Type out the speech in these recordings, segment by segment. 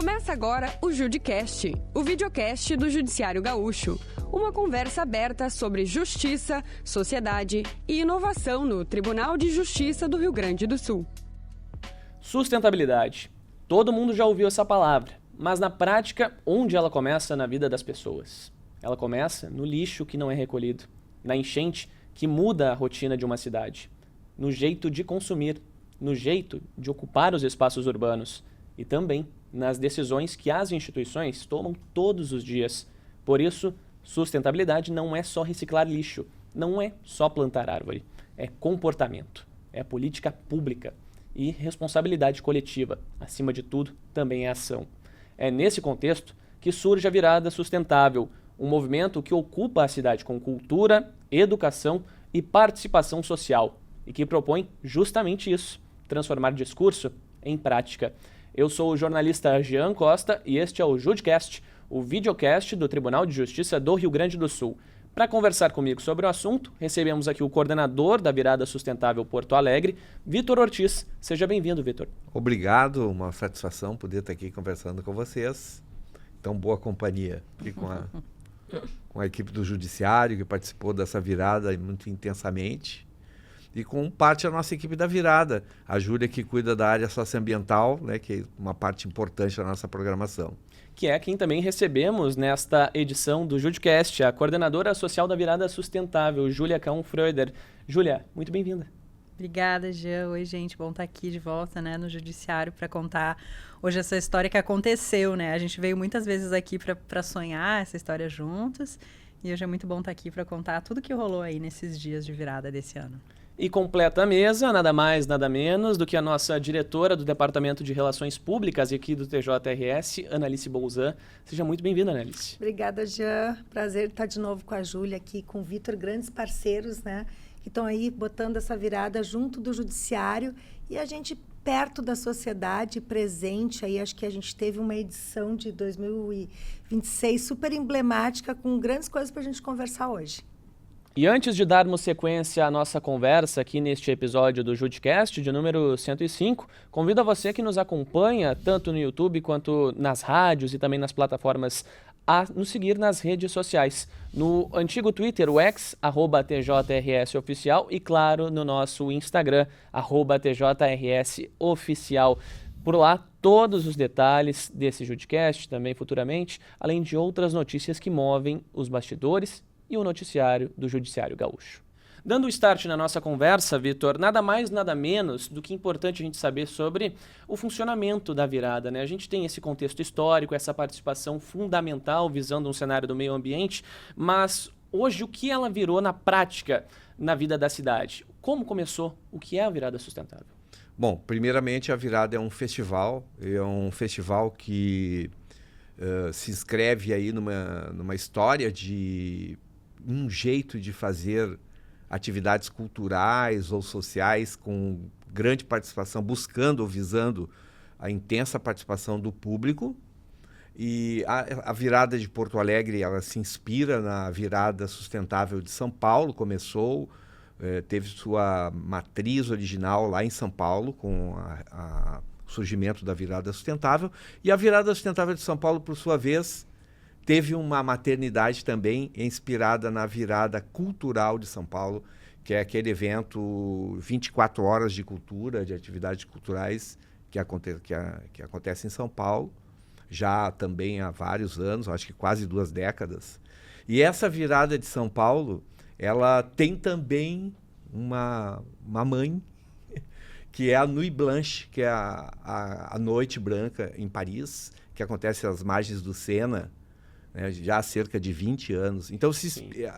Começa agora o Judicast, o videocast do Judiciário Gaúcho. Uma conversa aberta sobre justiça, sociedade e inovação no Tribunal de Justiça do Rio Grande do Sul. Sustentabilidade. Todo mundo já ouviu essa palavra, mas na prática, onde ela começa na vida das pessoas? Ela começa no lixo que não é recolhido, na enchente que muda a rotina de uma cidade, no jeito de consumir, no jeito de ocupar os espaços urbanos e também nas decisões que as instituições tomam todos os dias. Por isso, sustentabilidade não é só reciclar lixo, não é só plantar árvore, é comportamento, é política pública e responsabilidade coletiva. Acima de tudo, também é ação. É nesse contexto que surge a Virada Sustentável, um movimento que ocupa a cidade com cultura, educação e participação social e que propõe justamente isso, transformar discurso em prática. Eu sou o jornalista Jean Costa e este é o Judicast, o videocast do Tribunal de Justiça do Rio Grande do Sul. Para conversar comigo sobre o assunto, recebemos aqui o coordenador da Virada Sustentável Porto Alegre, Vitor Ortiz. Seja bem-vindo, Vitor. Obrigado, uma satisfação poder estar aqui conversando com vocês. Então, boa companhia aqui com a equipe do Judiciário, que participou dessa virada muito intensamente. E com parte da nossa equipe da virada, a Júlia que cuida da área socioambiental, né, que é uma parte importante da nossa programação. Que é quem também recebemos nesta edição do Judicast, a coordenadora social da Virada Sustentável, Júlia Kaun-Freuder. Júlia, muito bem-vinda. Obrigada, Jean. Oi, gente. Bom estar aqui de volta, né, no Judiciário para contar hoje essa história que aconteceu, né? A gente veio muitas vezes aqui para sonhar essa história juntos e hoje é muito bom estar aqui para contar tudo que rolou aí nesses dias de virada desse ano. E completa a mesa, nada mais, nada menos do que a nossa diretora do Departamento de Relações Públicas e aqui do TJRS, Analice Bolzan. Seja muito bem-vinda, Analice. Obrigada, Jean. Prazer estar de novo com a Júlia aqui, com o Vitor, grandes parceiros, né? Que estão aí botando essa virada junto do Judiciário e a gente perto da sociedade, presente. Aí acho que a gente teve uma edição de 2026 super emblemática, com grandes coisas para a gente conversar hoje. E antes de darmos sequência à nossa conversa aqui neste episódio do Judicast, de número 105, convido a você que nos acompanha, tanto no YouTube quanto nas rádios e também nas plataformas, a nos seguir nas redes sociais. No antigo Twitter, o X, @TJRSOficial, e claro, no nosso Instagram, @TJRSOficial. Por lá, todos os detalhes desse Judicast, também futuramente, além de outras notícias que movem os bastidores e o noticiário do Judiciário Gaúcho. Dando start na nossa conversa, Vitor, nada mais, nada menos do que importante a gente saber sobre o funcionamento da virada, né? A gente tem esse contexto histórico, essa participação fundamental visando um cenário do meio ambiente, mas hoje o que ela virou na prática na vida da cidade? Como começou? O que é a Virada Sustentável? Bom, primeiramente a virada é um festival que se inscreve aí numa história de um jeito de fazer atividades culturais ou sociais com grande participação, buscando ou visando a intensa participação do público. E a virada de Porto Alegre, ela se inspira na Virada Sustentável de São Paulo, teve sua matriz original lá em São Paulo, com o surgimento da Virada Sustentável. E a Virada Sustentável de São Paulo, por sua vez, teve uma maternidade também inspirada na Virada Cultural de São Paulo, que é aquele evento 24 horas de cultura, de atividades culturais que acontece em São Paulo, já também há vários anos, acho que quase 2 décadas. E essa Virada de São Paulo, ela tem também uma mãe, que é a Nuit Blanche, que é a Noite Branca em Paris, que acontece às margens do Sena, né, já há cerca de 20 anos. Então,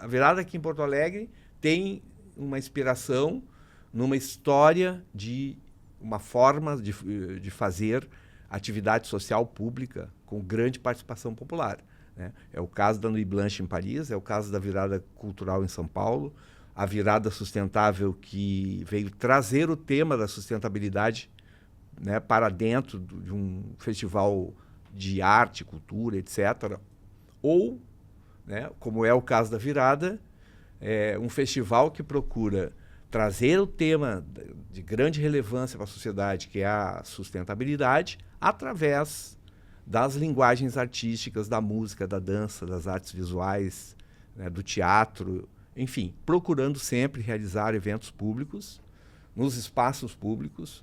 a virada aqui em Porto Alegre tem uma inspiração numa história de uma forma de fazer atividade social pública com grande participação popular, né? É o caso da Nuit Blanche em Paris, é o caso da Virada Cultural em São Paulo, a Virada Sustentável que veio trazer o tema da sustentabilidade, né, para dentro de um festival de arte, cultura, etc. Ou, né, como é o caso da Virada, um festival que procura trazer o tema de grande relevância para a sociedade, que é a sustentabilidade, através das linguagens artísticas, da música, da dança, das artes visuais, né, do teatro, enfim, procurando sempre realizar eventos públicos, nos espaços públicos,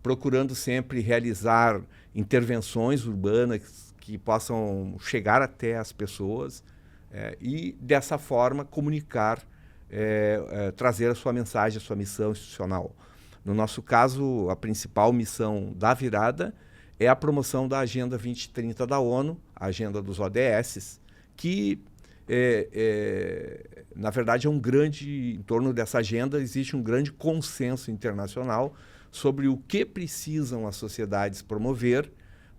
procurando sempre realizar intervenções urbanas que possam chegar até as pessoas e, dessa forma, comunicar, trazer a sua mensagem, a sua missão institucional. No nosso caso, a principal missão da virada é a promoção da Agenda 2030 da ONU, a agenda dos ODS, que, na verdade, em torno dessa agenda existe um grande consenso internacional sobre o que precisam as sociedades promover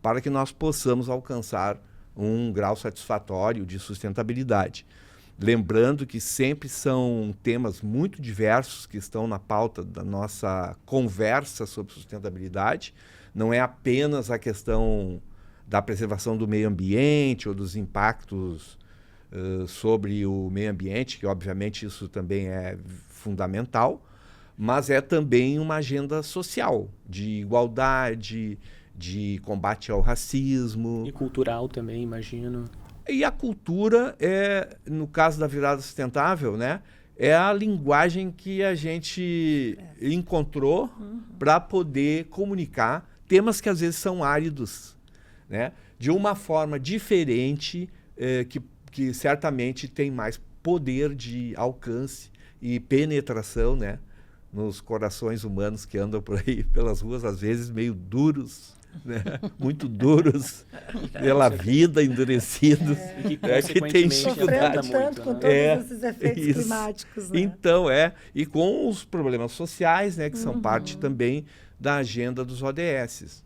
para que nós possamos alcançar um grau satisfatório de sustentabilidade. Lembrando que sempre são temas muito diversos que estão na pauta da nossa conversa sobre sustentabilidade. Não é apenas a questão da preservação do meio ambiente ou dos impactos sobre o meio ambiente, que obviamente isso também é fundamental, mas é também uma agenda social, de igualdade, de combate ao racismo. E cultural também, imagino. E a cultura no caso da virada sustentável, né, é a linguagem que a gente encontrou para poder comunicar temas que às vezes são áridos, né, de uma forma diferente, que certamente tem mais poder de alcance e penetração, né, nos corações humanos que andam por aí pelas ruas, às vezes meio duros, né? Muito duros pela vida, endurecidos, que tem dificuldade tanto com todos esses efeitos climáticos, né? Então, e com os problemas sociais, né, que são parte também da agenda dos ODS.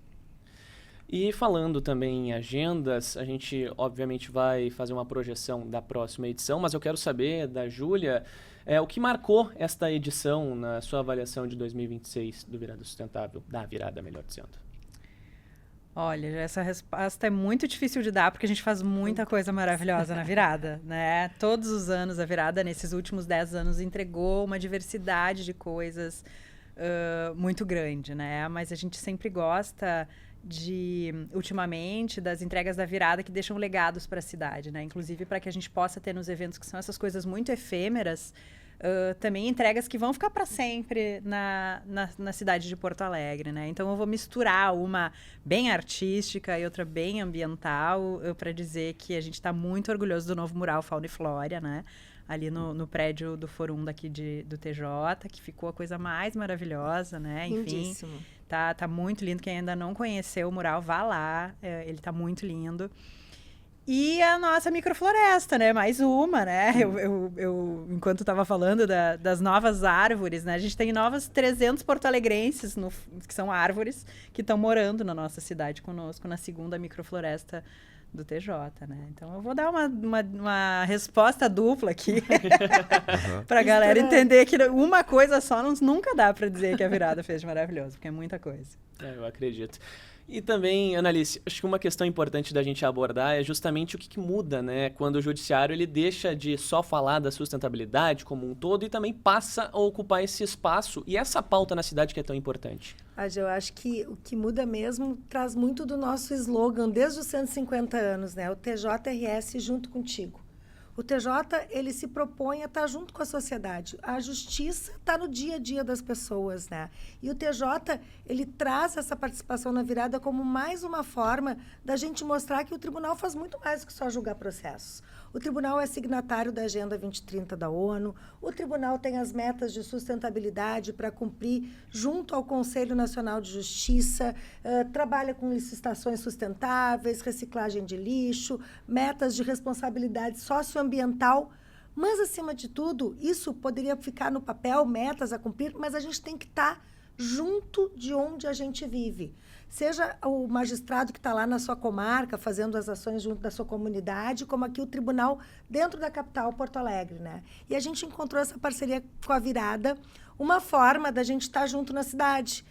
E falando também em agendas, a gente obviamente vai fazer uma projeção da próxima edição, mas eu quero saber da Júlia o que marcou esta edição na sua avaliação de 2026 do Virada Sustentável, da virada, melhor dizendo. Olha, essa resposta é muito difícil de dar, porque a gente faz muita coisa maravilhosa na virada, né? Todos os anos a virada, nesses últimos 10 anos, entregou uma diversidade de coisas muito grande, né? Mas a gente sempre gosta ultimamente, das entregas da virada que deixam legados para a cidade, né? Inclusive para que a gente possa ter nos eventos que são essas coisas muito efêmeras, também entregas que vão ficar para sempre na cidade de Porto Alegre, né? Então eu vou misturar uma bem artística e outra bem ambiental para dizer que a gente está muito orgulhoso do novo mural Fauna e Flora, né? Ali no prédio do Forum daqui do TJ, que ficou a coisa mais maravilhosa, né? Enfim, lindíssimo. Tá muito lindo. Quem ainda não conheceu o mural, vá lá. Ele tá muito lindo. E a nossa microfloresta, né? Mais uma, né? Eu enquanto estava falando das novas árvores, né? A gente tem novas 300 porto-alegrenses, que são árvores, que estão morando na nossa cidade conosco, na segunda microfloresta do TJ, né? Então eu vou dar uma resposta dupla aqui para a galera entender que uma coisa só nunca dá para dizer que a virada fez de maravilhoso, porque é muita coisa. Eu acredito. E também, Analice, acho que uma questão importante da gente abordar é justamente o que muda, né? Quando o judiciário ele deixa de só falar da sustentabilidade como um todo e também passa a ocupar esse espaço e essa pauta na cidade que é tão importante. Eu acho que o que muda mesmo traz muito do nosso slogan desde os 150 anos, né? O TJRS junto contigo. O TJ, ele se propõe a estar junto com a sociedade. A justiça está no dia a dia das pessoas, né? E o TJ, ele traz essa participação na virada como mais uma forma da gente mostrar que o tribunal faz muito mais do que só julgar processos. O tribunal é signatário da Agenda 2030 da ONU, o tribunal tem as metas de sustentabilidade para cumprir junto ao Conselho Nacional de Justiça, trabalha com licitações sustentáveis, reciclagem de lixo, metas de responsabilidade socioambiental, mas, acima de tudo, isso poderia ficar no papel, metas a cumprir, mas a gente tem que estar junto de onde a gente vive. Seja o magistrado que está lá na sua comarca, fazendo as ações junto da sua comunidade, como aqui o tribunal dentro da capital, Porto Alegre, né? E a gente encontrou essa parceria com a virada, uma forma da gente estar junto na cidade,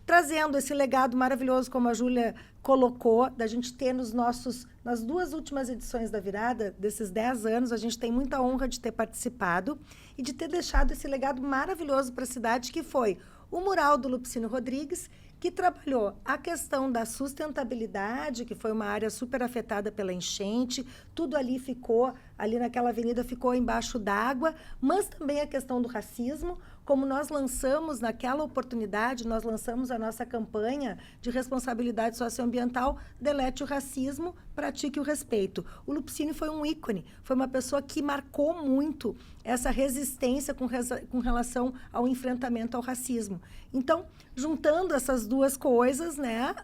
trazendo esse legado maravilhoso, como a Júlia colocou, da gente ter nas duas últimas edições da virada, desses 10 anos, a gente tem muita honra de ter participado e de ter deixado esse legado maravilhoso para a cidade, que foi o mural do Lupicínio Rodrigues, que trabalhou a questão da sustentabilidade, que foi uma área super afetada pela enchente, tudo ali naquela avenida ficou embaixo d'água, mas também a questão do racismo, como nós lançamos naquela oportunidade, nós lançamos a nossa campanha de responsabilidade socioambiental, delete o racismo, pratique o respeito. O Lupicínio foi um ícone, foi uma pessoa que marcou muito essa resistência com relação ao enfrentamento ao racismo. Então, juntando essas duas coisas, né,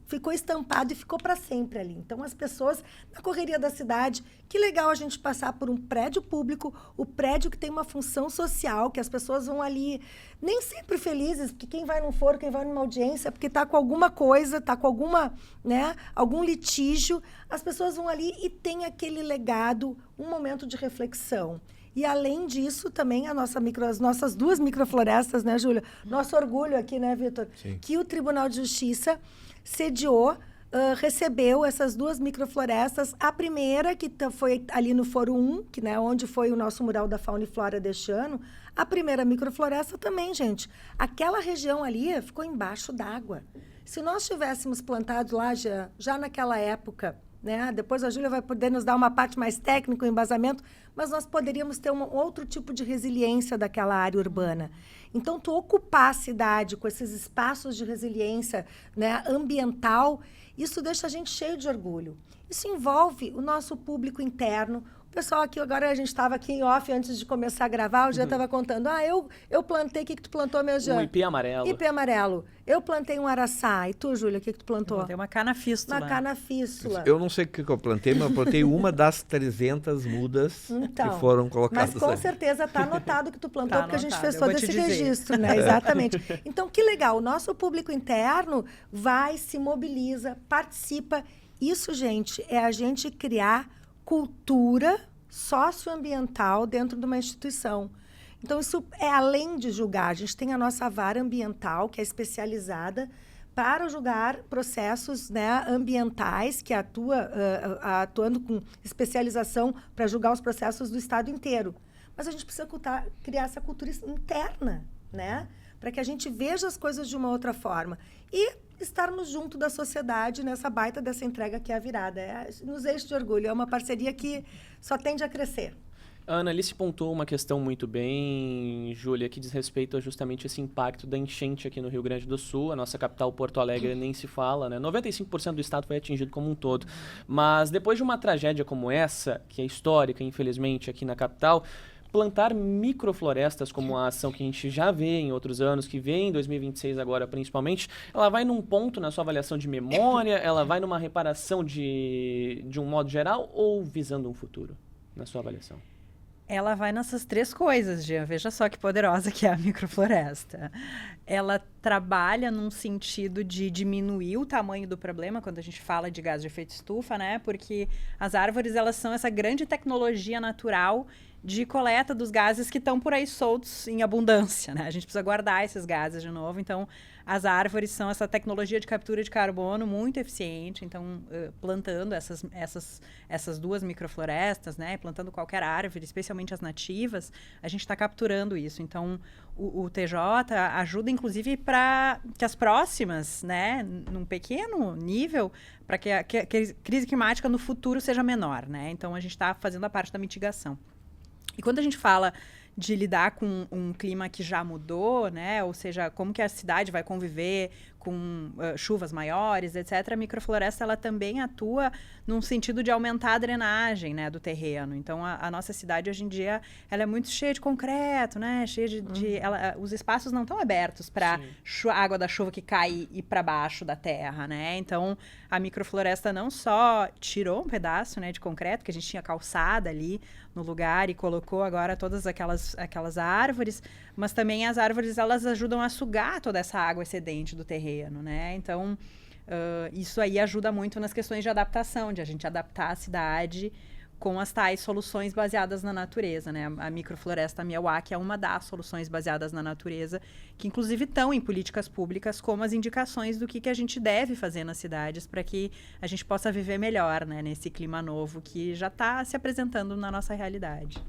ficou estampado e ficou para sempre ali. Então, as pessoas, na correria da cidade, que legal a gente passar por um prédio público, o prédio que tem uma função social, que as pessoas vão ali, nem sempre felizes, porque quem vai num foro, quem vai numa audiência, porque está com alguma coisa, está com algum litígio, as pessoas vão ali e tem aquele legado, um momento de reflexão. E, além disso, também as nossas 2 microflorestas, né, Júlia? Nosso orgulho aqui, né, Vitor? Sim. Que o Tribunal de Justiça sediou, recebeu essas 2 microflorestas. A primeira, que foi ali no Foro 1, que, né, onde foi o nosso mural da fauna e flora deste ano. A primeira microfloresta também, gente. Aquela região ali ficou embaixo d'água. Se nós tivéssemos plantado lá já naquela época, né? Depois a Júlia vai poder nos dar uma parte mais técnica, o embasamento, mas nós poderíamos ter um outro tipo de resiliência daquela área urbana. Então, tu ocupar a cidade com esses espaços de resiliência, né, ambiental, isso deixa a gente cheio de orgulho. Isso envolve o nosso público interno. O pessoal aqui, agora a gente estava aqui em off antes de começar a gravar, o Jean estava contando. Eu plantei, o que tu plantou, meu Jean? Um ipê amarelo. Ipê amarelo. Eu plantei um araçá. E tu, Júlia, o que tu plantou? Eu plantei uma canafístula. Uma canafístula. Eu não sei o que eu plantei, mas eu plantei uma das 300 mudas que foram colocadas mas com ali. certeza está anotado que tu plantou, porque a gente fez eu todo vou te esse dizer. registro, né? Exatamente. Então, que legal. O nosso público interno vai, se mobiliza, participa. Isso, gente, é a gente criar cultura socioambiental dentro de uma instituição. Então, isso é além de julgar. A gente tem a nossa vara ambiental, que é especializada para julgar processos, né, ambientais, que atuando com especialização para julgar os processos do Estado inteiro. Mas a gente precisa criar essa cultura interna, né, para que a gente veja as coisas de uma outra forma. E estarmos junto da sociedade nessa baita dessa entrega que é a virada. Nos enche de orgulho. É uma parceria que só tende a crescer. A Analice pontuou uma questão muito bem, Júlia, que diz respeito a justamente esse impacto da enchente aqui no Rio Grande do Sul. A nossa capital, Porto Alegre, nem se fala, né? 95% do estado foi atingido como um todo. Mas depois de uma tragédia como essa, que é histórica, infelizmente, aqui na capital, plantar microflorestas, como a ação que a gente já vê em outros anos, que vê em 2026 agora principalmente, ela vai num ponto na sua avaliação de memória, ela vai numa reparação de um modo geral ou visando um futuro, na sua avaliação? Ela vai nessas 3 coisas, Jean. Veja só que poderosa que é a microfloresta. Ela trabalha num sentido de diminuir o tamanho do problema quando a gente fala de gás de efeito estufa, né? Porque as árvores, elas são essa grande tecnologia natural de coleta dos gases que estão por aí soltos em abundância, né? A gente precisa guardar esses gases de novo. Então, as árvores são essa tecnologia de captura de carbono muito eficiente. Então, plantando essas 2 microflorestas, né? Plantando qualquer árvore, especialmente as nativas, a gente está capturando isso. Então, o TJ ajuda, inclusive, para que as próximas, né? Num pequeno nível, para que a crise climática no futuro seja menor, né? Então, a gente está fazendo a parte da mitigação. E quando a gente fala de lidar com um clima que já mudou, né? Ou seja, como que a cidade vai conviver com chuvas maiores, etc. A microfloresta, ela também atua num sentido de aumentar a drenagem, né, do terreno. Então, a nossa cidade, hoje em dia, ela é muito cheia de concreto, né? Cheia os espaços não estão abertos para a água da chuva que cai e ir para baixo da terra, né? Então, a microfloresta não só tirou um pedaço, né, de concreto, que a gente tinha calçada ali no lugar e colocou agora todas aquelas árvores, mas também as árvores, elas ajudam a sugar toda essa água excedente do terreno, né? Então, isso aí ajuda muito nas questões de adaptação, de a gente adaptar a cidade com as tais soluções baseadas na natureza, né? A microfloresta Miyawaki é uma das soluções baseadas na natureza, que inclusive estão em políticas públicas como as indicações do que a gente deve fazer nas cidades para que a gente possa viver melhor, né? Nesse clima novo que já está se apresentando na nossa realidade.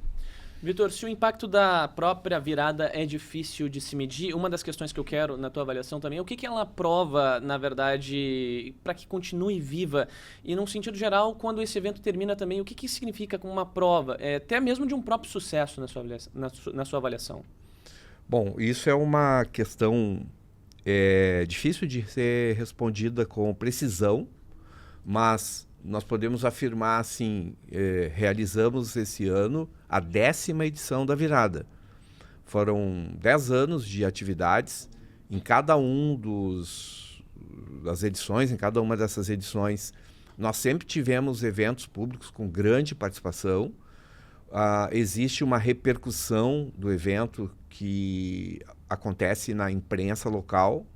Vitor, se o impacto da própria virada é difícil de se medir, uma das questões que eu quero na tua avaliação também é o que ela prova, na verdade, para que continue viva? E, num sentido geral, quando esse evento termina também, o que significa como uma prova, até mesmo de um próprio sucesso na sua avaliação? Bom, isso é uma questão difícil de ser respondida com precisão, mas nós podemos afirmar assim, realizamos esse ano a 10ª edição da virada. Foram 10 anos de atividades. Em cada das edições, em cada uma dessas edições, nós sempre tivemos eventos públicos com grande participação. Existe uma repercussão do evento que acontece na imprensa local.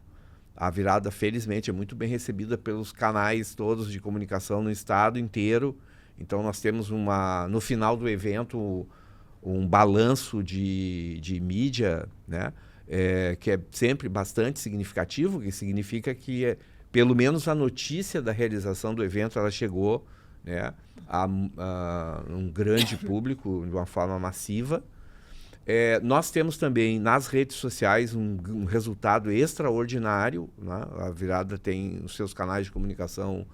A virada, felizmente, é muito bem recebida pelos canais todos de comunicação no estado inteiro. Então, nós temos no final do evento um balanço de mídia, né? Que é sempre bastante significativo, que significa que, pelo menos, a notícia da realização do evento ela chegou, né, a um grande público de uma forma massiva. Nós temos também nas redes sociais um resultado extraordinário, né? A virada tem nos seus canais de comunicação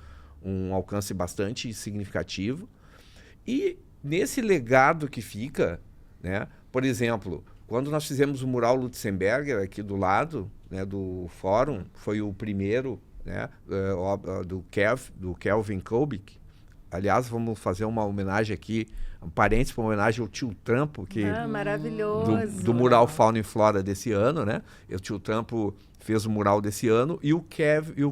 um alcance bastante significativo. E nesse legado que fica, né? Por exemplo, quando nós fizemos o mural Lutzenberger aqui do lado, né, do fórum, foi o primeiro, né, do Kelvin Kubik. Aliás, vamos fazer uma homenagem aqui, um parênteses para uma homenagem ao Tio Trampo, maravilhoso. Do mural Fauna e Flora desse ano, né? O Tio Trampo fez o mural desse ano e o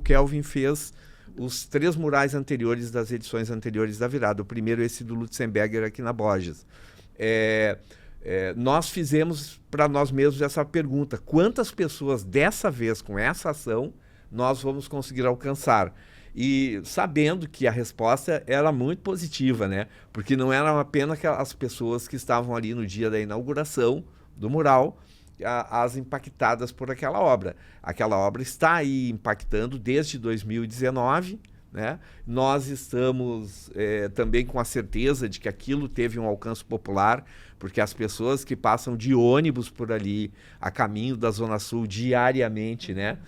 Kelvin fez os 3 murais anteriores das edições anteriores da virada. O primeiro, esse do Lutzenberger aqui na Borges. Nós fizemos para nós mesmos essa pergunta: quantas pessoas dessa vez, com essa ação, nós vamos conseguir alcançar? E sabendo que a resposta era muito positiva, né? Porque não eram apenas as pessoas que estavam ali no dia da inauguração do mural, as impactadas por aquela obra. Aquela obra está aí impactando desde 2019, né? Nós estamos também com a certeza de que aquilo teve um alcance popular, porque as pessoas que passam de ônibus por ali, a caminho da Zona Sul diariamente, né?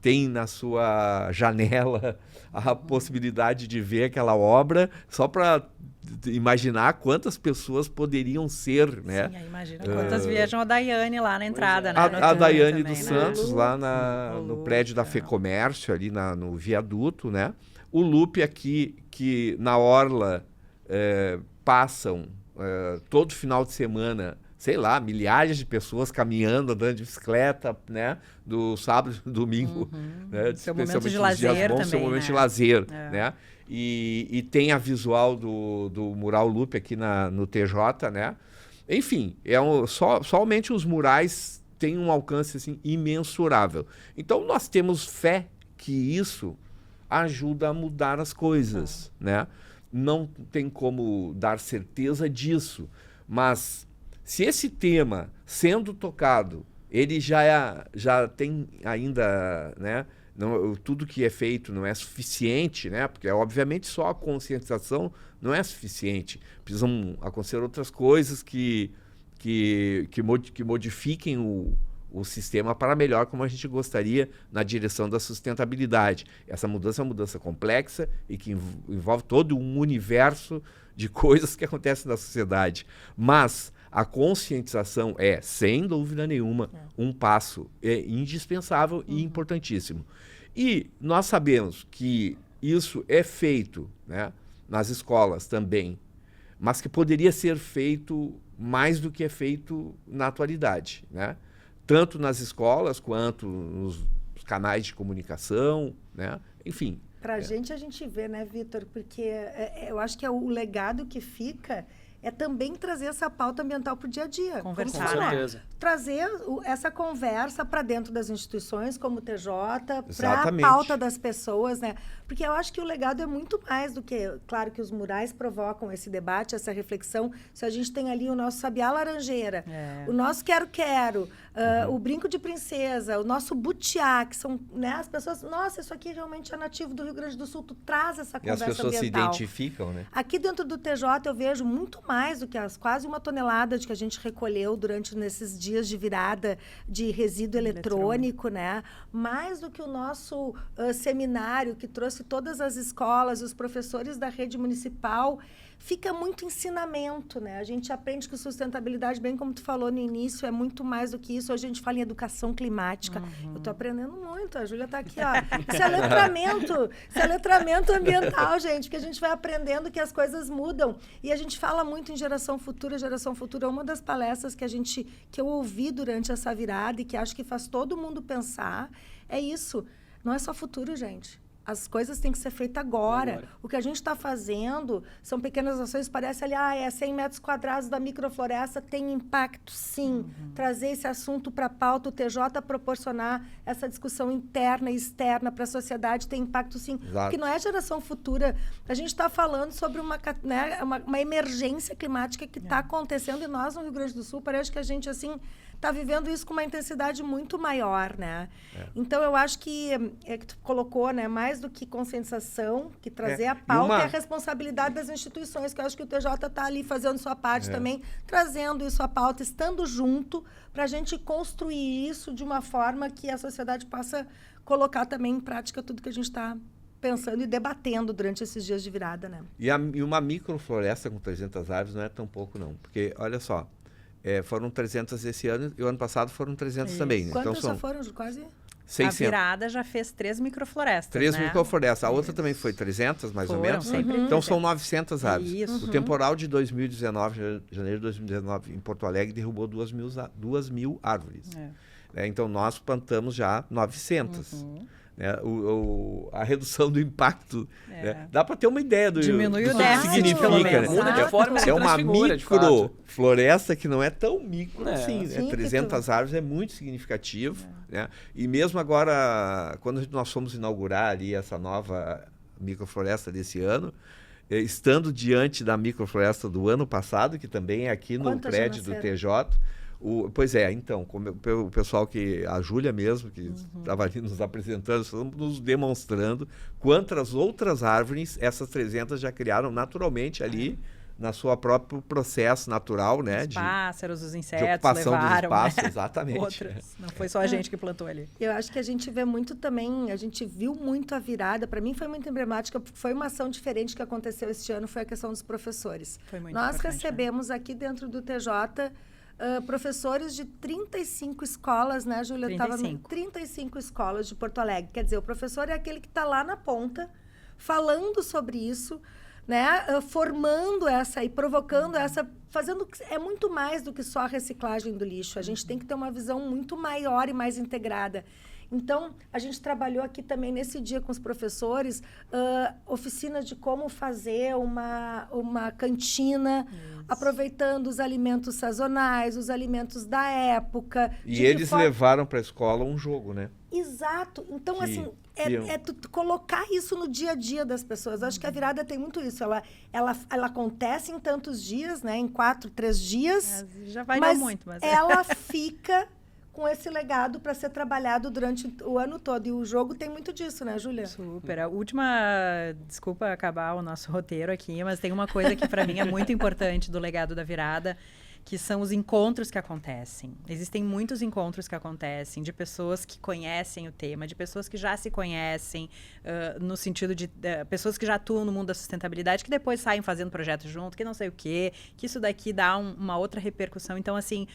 Tem na sua janela a possibilidade de ver aquela obra, só para imaginar quantas pessoas poderiam ser, né? Sim, imagina quantas viajam a Daiane lá na entrada, né? A Daiane também, dos né? Santos, lá no prédio da FEComércio, ali no viaduto, né? O Lupe aqui, que na Orla passam todo final de semana, sei lá, milhares de pessoas caminhando, andando de bicicleta, né? Do sábado e do domingo. Né? Seu momento de lazer também, seu momento de lazer, né? E tem a visual do mural Lupe aqui no TJ, né? Enfim, somente os murais têm um alcance assim, imensurável. Então, nós temos fé que isso ajuda a mudar as coisas, né? Não tem como dar certeza disso, mas se esse tema, sendo tocado, ele já tem ainda, né? Tudo que é feito não é suficiente, né? Porque, obviamente, só a conscientização não é suficiente. Precisam acontecer outras coisas que modifiquem o sistema para melhor, como a gente gostaria, na direção da sustentabilidade. Essa mudança é uma mudança complexa e que envolve todo um universo de coisas que acontecem na sociedade. Mas a conscientização sem dúvida nenhuma, um passo indispensável e importantíssimo. E nós sabemos que isso é feito, né, nas escolas também, mas que poderia ser feito mais do que é feito na atualidade, né? Tanto nas escolas quanto nos canais de comunicação, né? Enfim. Para a gente vê, né, Vitor? Porque eu acho que o legado que fica é também trazer essa pauta ambiental para o dia a dia. Conversar, Com certeza. Trazer essa conversa para dentro das instituições, como o TJ, para a Exatamente. pauta das pessoas, né? Porque eu acho que o legado é muito mais do que... Claro que os murais provocam esse debate, essa reflexão. Se a gente tem ali o nosso sabiá laranjeira, o nosso quero-quero, o brinco de princesa, o nosso butiá, que são, né, as pessoas... Nossa, isso aqui realmente é nativo do Rio Grande do Sul. Tu traz essa E as conversa pessoas ambiental. se identificam, né? Aqui dentro do TJ eu vejo muito mais do que as quase 1 tonelada de que a gente recolheu durante nesses dias de virada de resíduo eletrônico, né? Mais do que o nosso seminário que trouxe todas as escolas, os professores da rede municipal. Fica muito ensinamento, né? A gente aprende que sustentabilidade, bem como tu falou no início, é muito mais do que isso. Hoje a gente fala em educação climática. Eu estou aprendendo muito. A Júlia está aqui, ó. Isso é letramento ambiental, gente, que a gente vai aprendendo que as coisas mudam. E a gente fala muito em geração futura. Geração futura é uma das palestras que eu ouvi durante essa virada e que acho que faz todo mundo pensar. É isso. Não é só futuro, gente. As coisas têm que ser feitas agora. O que a gente está fazendo são pequenas ações. Parece ali, é 100 metros quadrados da microfloresta, tem impacto, sim. Trazer esse assunto para a pauta, o TJ proporcionar essa discussão interna e externa para a sociedade tem impacto, sim. Exato. Porque não é geração futura. A gente está falando sobre uma emergência climática que está acontecendo e nós, no Rio Grande do Sul, parece que a gente, assim, está vivendo isso com uma intensidade muito maior, né? Então, eu acho que tu colocou, né, mais do que conscientização, que trazer a pauta é a responsabilidade das instituições, que eu acho que o TJ está ali fazendo sua parte também, trazendo isso à pauta, estando junto, para a gente construir isso de uma forma que a sociedade possa colocar também em prática tudo que a gente está pensando e debatendo durante esses dias de virada, né? E uma microfloresta com 300 árvores não é tão pouco, não. Porque, olha só, foram 300 esse ano e o ano passado foram 300 também. Né? Quantas então, já foram? Quase? 600. A virada já fez 3 microflorestas, 3 né? microflorestas. A outra também foi 300, mais ou menos. Então, são 900 árvores. Isso. O temporal de 2019, janeiro de 2019, em Porto Alegre, derrubou 2.000 árvores. Então, nós plantamos já 900. A redução do impacto, né? Dá para ter uma ideia do diminui do o déficit, que significa, pelo menos. né? Muda de forma e se é uma transfigura, de fato. microfloresta que não é tão micro assim, né? Sim, 300 árvores é muito significativo, né? E mesmo agora, quando nós fomos inaugurar ali essa nova microfloresta desse ano, estando diante da microfloresta do ano passado, que também é aqui no prédio do TJ. Pois é, então, como o pessoal a Júlia mesmo, que estava ali nos apresentando, estamos nos demonstrando quantas outras árvores essas 300 já criaram naturalmente ali, na sua próprio processo natural, né? Os pássaros, os de insetos ocupação levaram, dos espaços, né? exatamente. Outras. Não foi só a gente que plantou ali. Eu acho que a gente vê muito também, a gente viu muito a virada, para mim foi muito emblemática, porque foi uma ação diferente que aconteceu este ano, foi a questão dos professores. Foi muito Nós recebemos aqui dentro do TJ professores de 35 escolas, né, Júlia? 35 escolas de Porto Alegre. Quer dizer, o professor é aquele que está lá na ponta, falando sobre isso, né, formando essa e provocando essa, fazendo, é muito mais do que só a reciclagem do lixo. A gente tem que ter uma visão muito maior e mais integrada. Então, a gente trabalhou aqui também nesse dia com os professores, oficinas de como fazer uma cantina, aproveitando os alimentos sazonais, os alimentos da época. E eles levaram para a escola um jogo, né? Exato. Então, tu colocar isso no dia a dia das pessoas. Acho que a virada tem muito isso. Ela acontece em tantos dias, né? Em 4, 3 dias. Já vai dar muito, mas ela fica com esse legado para ser trabalhado durante o ano todo. E o jogo tem muito disso, né, Júlia? Super. A última... Desculpa acabar o nosso roteiro aqui, mas tem uma coisa que para mim é muito importante do legado da virada, que são os encontros que acontecem. Existem muitos encontros que acontecem de pessoas que conhecem o tema, de pessoas que já se conhecem, no sentido de pessoas que já atuam no mundo da sustentabilidade, que depois saem fazendo projetos junto, que não sei o quê, que isso daqui dá uma outra repercussão. Então, assim,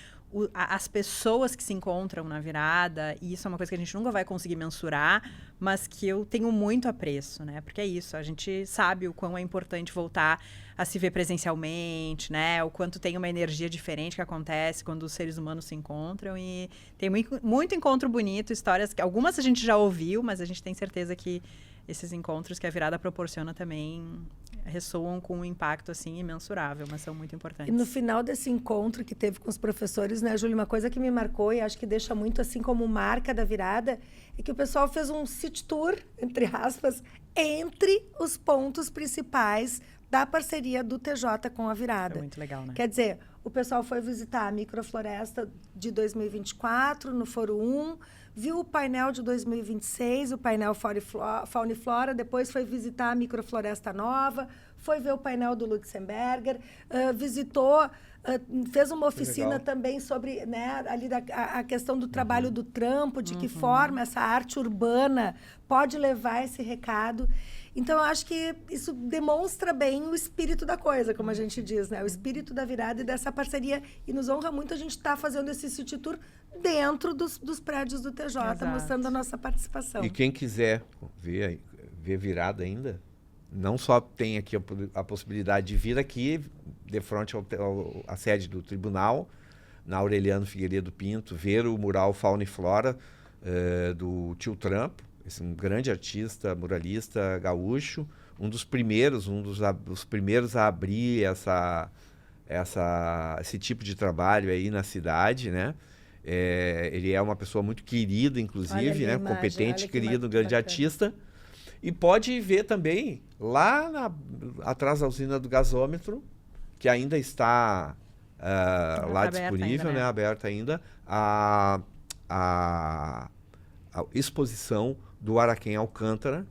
as pessoas que se encontram na virada, e isso é uma coisa que a gente nunca vai conseguir mensurar, mas que eu tenho muito apreço, né? Porque é isso, a gente sabe o quão é importante voltar a se ver presencialmente, né? O quanto tem uma energia diferente que acontece quando os seres humanos se encontram, e tem muito encontro bonito, histórias que algumas a gente já ouviu, mas a gente tem certeza que esses encontros que a virada proporciona também ressoam com um impacto assim imensurável, mas são muito importantes. E no final desse encontro que teve com os professores, né, Júlia, uma coisa que me marcou e acho que deixa muito assim como marca da virada, é que o pessoal fez um city tour, entre aspas, entre os pontos principais da parceria do TJ com a virada. É muito legal, né? Quer dizer, o pessoal foi visitar a microfloresta de 2024 no Foro 1, viu o painel de 2026, o painel Fauna e Flora, depois foi visitar a Microfloresta Nova, foi ver o painel do Lutzenberger, visitou, fez uma oficina também sobre, né, ali a questão do trabalho do trampo, de que forma essa arte urbana pode levar esse recado. Então, eu acho que isso demonstra bem o espírito da coisa, como a gente diz, né? O espírito da virada e dessa parceria. E nos honra muito a gente estar fazendo esse City Tour dentro dos prédios do TJ, Exato. mostrando a nossa participação. E quem quiser ver virada ainda, não só tem aqui a possibilidade de vir aqui, de frente à sede do tribunal, na Aureliano Figueiredo Pinto, ver o mural Fauna e Flora do Tio Trampo, um grande artista, muralista gaúcho, um dos primeiros a abrir esse tipo de trabalho aí na cidade, né? Ele é uma pessoa muito querida, inclusive, né? Imagem, Competente, querido, um grande artista. E pode ver também, lá atrás da usina do gasômetro, que ainda está lá disponível, ainda, né? Aberta ainda, a exposição do Araquém Alcântara,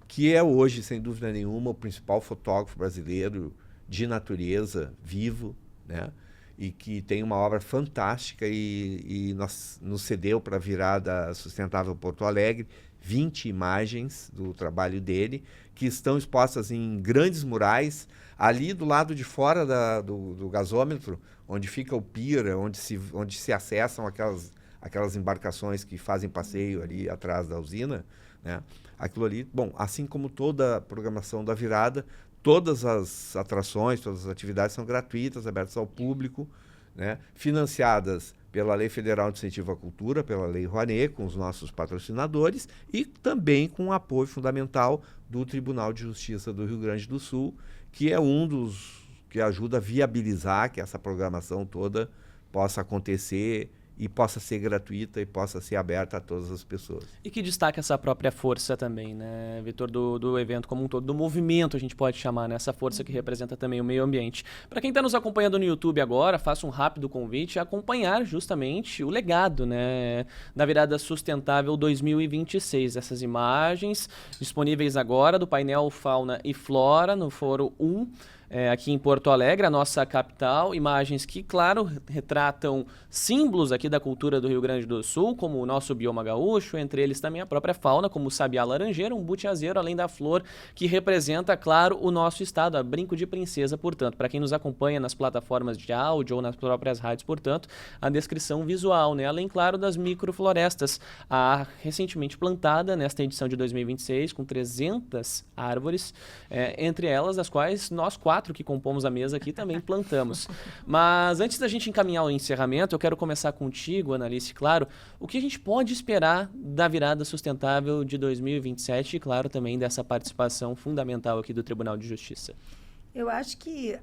que é hoje, sem dúvida nenhuma, o principal fotógrafo brasileiro de natureza vivo, né? E que tem uma obra fantástica e nos cedeu para a Virada Sustentável Porto Alegre 20 imagens do trabalho dele, que estão expostas em grandes murais, ali do lado de fora do gasômetro, onde fica o pier, onde se acessam aquelas embarcações que fazem passeio ali atrás da usina, né? Aquilo ali, bom, assim como toda a programação da Virada, todas as atrações, todas as atividades são gratuitas, abertas ao público, né? Financiadas pela Lei Federal de Incentivo à Cultura, pela Lei Rouanet, com os nossos patrocinadores, e também com o apoio fundamental do Tribunal de Justiça do Rio Grande do Sul, que é um dos que ajuda a viabilizar que essa programação toda possa acontecer e possa ser gratuita e possa ser aberta a todas as pessoas. E que destaca essa própria força também, né, Vitor, do evento como um todo, do movimento, a gente pode chamar, né, essa força que representa também o meio ambiente. Para quem está nos acompanhando no YouTube agora, faço um rápido convite a acompanhar justamente o legado, né, da Virada Sustentável 2026. Essas imagens disponíveis agora do painel Fauna e Flora no Foro 1, aqui em Porto Alegre, a nossa capital, imagens que, claro, retratam símbolos aqui da cultura do Rio Grande do Sul, como o nosso bioma gaúcho, entre eles também a própria fauna, como o sabiá laranjeira, um butiazeiro, além da flor, que representa, claro, o nosso estado, a brinco de princesa, portanto. Para quem nos acompanha nas plataformas de áudio ou nas próprias rádios, portanto, a descrição visual, né? Além, claro, das microflorestas, recentemente plantada nesta edição de 2026, com 300 árvores, entre elas, das quais nós 4 que compomos a mesa aqui também plantamos. Mas antes da gente encaminhar o encerramento, eu quero começar contigo, Analice, claro, o que a gente pode esperar da Virada Sustentável de 2027 e, claro, também dessa participação fundamental aqui do Tribunal de Justiça? Eu acho que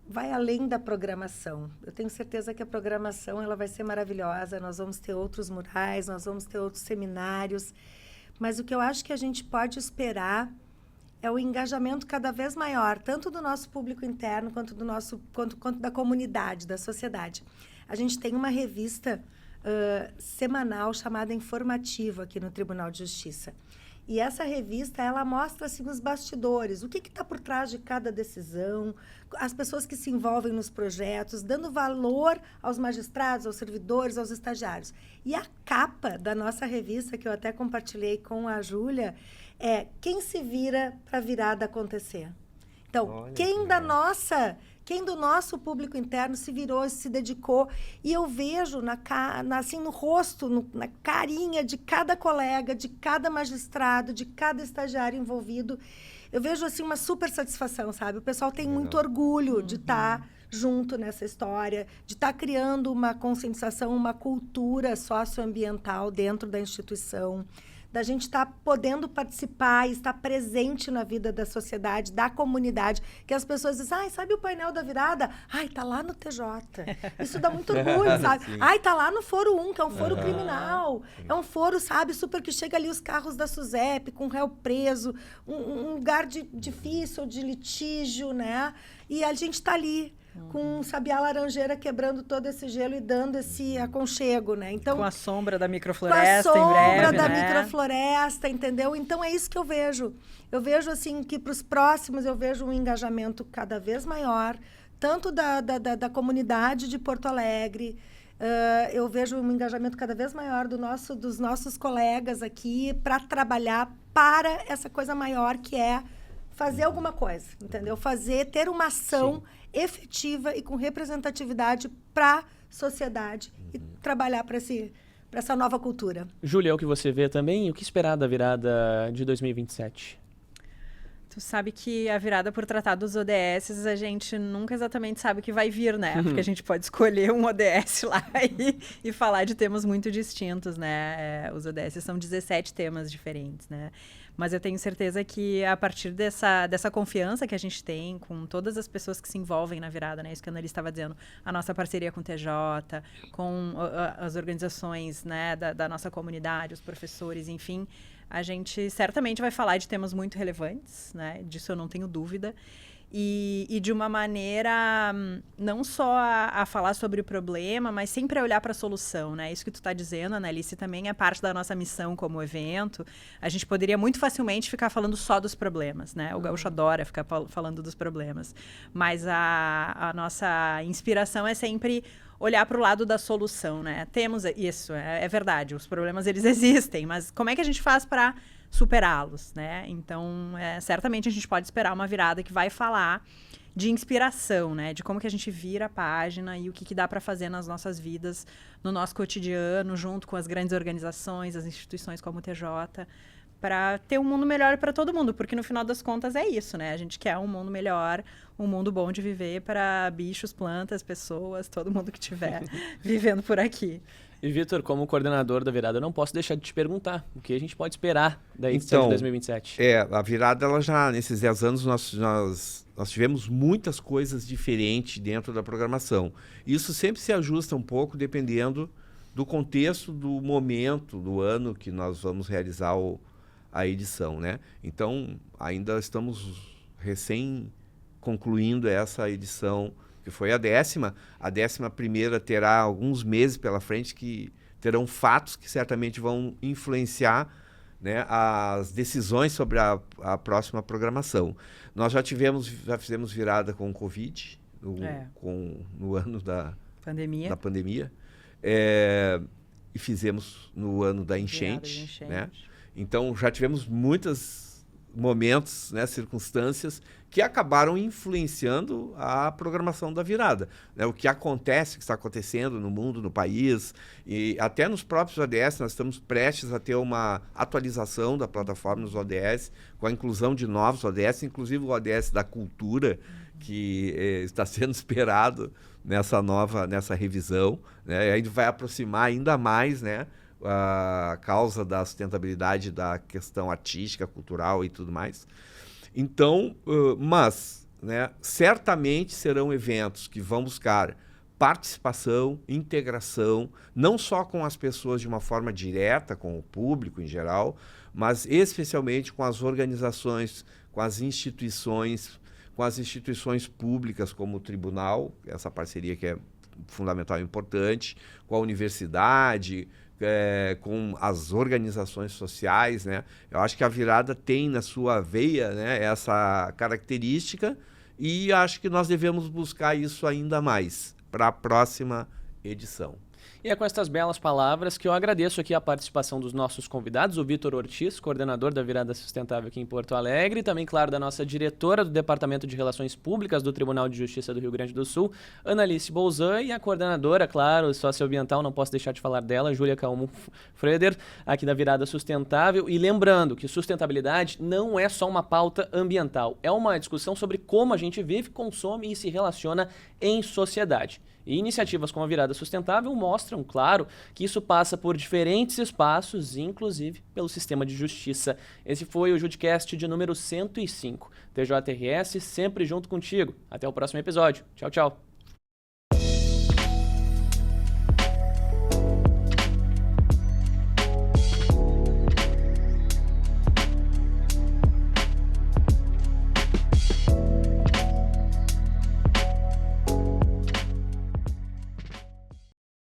vai além da programação. Eu tenho certeza que a programação ela vai ser maravilhosa, nós vamos ter outros murais, nós vamos ter outros seminários, mas o que eu acho que a gente pode esperar é o engajamento cada vez maior, tanto do nosso público interno quanto da comunidade, da sociedade. A gente tem uma revista semanal chamada Informativo aqui no Tribunal de Justiça. E essa revista, ela mostra assim, os bastidores, o que está por trás de cada decisão, as pessoas que se envolvem nos projetos, dando valor aos magistrados, aos servidores, aos estagiários. E a capa da nossa revista, que eu até compartilhei com a Júlia, é quem se vira para a virada acontecer. Então, olha, quem do nosso público interno se virou, se dedicou, e eu vejo assim, no rosto, na carinha de cada colega, de cada magistrado, de cada estagiário envolvido, eu vejo assim, uma super satisfação, sabe? O pessoal tem muito orgulho de estar junto nessa história, de estar criando uma conscientização, uma cultura socioambiental dentro da instituição, da gente estar podendo participar e estar presente na vida da sociedade, da comunidade, que as pessoas dizem, sabe o painel da virada? Tá lá no TJ. Isso dá muito orgulho, sabe? Tá lá no Foro 1, que é um foro criminal. É um foro, sabe, super que chega ali os carros da SUSEP, com o réu preso, um lugar difícil, de litígio, né? E a gente está ali com sabiá laranjeira quebrando todo esse gelo e dando esse aconchego, né? Então, com a sombra da microfloresta em breve, com a sombra da né? microfloresta, entendeu? Então, é isso que eu vejo. Eu vejo, assim, que para os próximos eu vejo um engajamento cada vez maior, tanto da comunidade de Porto Alegre, eu vejo um engajamento cada vez maior dos nossos colegas aqui para trabalhar para essa coisa maior que é fazer alguma coisa, entendeu? Ter uma ação efetiva e com representatividade para a sociedade e trabalhar para essa nova cultura. Júlia, é o que você vê também? O que esperar da virada de 2027? Tu sabe que a virada por tratar dos ODS, a gente nunca exatamente sabe o que vai vir, né? Porque a gente pode escolher um ODS lá e falar de temas muito distintos, né? Os ODS são 17 temas diferentes, né? Mas eu tenho certeza que a partir dessa confiança que a gente tem com todas as pessoas que se envolvem na virada, né? Isso que a Annalise estava dizendo, a nossa parceria com o TJ, com as organizações, né, da nossa comunidade, os professores, enfim, a gente certamente vai falar de temas muito relevantes, né? Disso eu não tenho dúvida. E de uma maneira não só a falar sobre o problema, mas sempre a olhar para a solução, né? Isso que tu está dizendo, Annalise, também é parte da nossa missão como evento. A gente poderia muito facilmente ficar falando só dos problemas, né? O Gaúcho adora ficar falando dos problemas. Mas a nossa inspiração é sempre olhar para o lado da solução, né? Temos isso, é verdade, os problemas eles existem, mas como é que a gente faz para superá-los, né? Então, certamente a gente pode esperar uma virada que vai falar de inspiração, né? De como que a gente vira a página e o que dá para fazer nas nossas vidas, no nosso cotidiano, junto com as grandes organizações, as instituições como o TJ, para ter um mundo melhor para todo mundo, porque no final das contas é isso, né? A gente quer um mundo melhor, um mundo bom de viver para bichos, plantas, pessoas, todo mundo que estiver vivendo por aqui. E, Vitor, como coordenador da virada, eu não posso deixar de te perguntar o que a gente pode esperar da edição de 2027. A virada, ela já, nesses 10 anos, nós tivemos muitas coisas diferentes dentro da programação. Isso sempre se ajusta um pouco, dependendo do contexto, do momento, do ano que nós vamos realizar a edição, né? Então, ainda estamos recém concluindo essa edição, que foi a 10ª. A 11ª terá alguns meses pela frente que terão fatos que certamente vão influenciar, né, as decisões sobre a próxima programação. Nós já fizemos virada com o Covid, no ano da pandemia. E fizemos no ano da enchente, né? Então, já tivemos muitos momentos, né, circunstâncias que acabaram influenciando a programação da virada, né? O que está acontecendo no mundo, no país, e até nos próprios ODS, nós estamos prestes a ter uma atualização da plataforma nos ODS, com a inclusão de novos ODS, inclusive o ODS da cultura, que está sendo esperado nessa revisão, né? E aí vai aproximar ainda mais, né, a causa da sustentabilidade da questão artística, cultural e tudo mais. Então, mas, né, certamente serão eventos que vão buscar participação, integração, não só com as pessoas de uma forma direta, com o público em geral, mas especialmente com as organizações, com as instituições públicas como o tribunal, essa parceria que é fundamental e importante, com a universidade, com as organizações sociais, né? Eu acho que a virada tem na sua veia, né, essa característica, e acho que nós devemos buscar isso ainda mais para a próxima edição. E é com estas belas palavras que eu agradeço aqui a participação dos nossos convidados, o Vitor Ortiz, coordenador da Virada Sustentável aqui em Porto Alegre, e também, claro, da nossa diretora do Departamento de Relações Públicas do Tribunal de Justiça do Rio Grande do Sul, Annalise Bolzan, e a coordenadora, claro, socioambiental, não posso deixar de falar dela, Júlia Freder, aqui da Virada Sustentável. E lembrando que sustentabilidade não é só uma pauta ambiental, é uma discussão sobre como a gente vive, consome e se relaciona em sociedade. E iniciativas como a Virada Sustentável mostram, claro, que isso passa por diferentes espaços, inclusive pelo sistema de justiça. Esse foi o Judicast de número 105. TJRS sempre junto contigo. Até o próximo episódio. Tchau, tchau.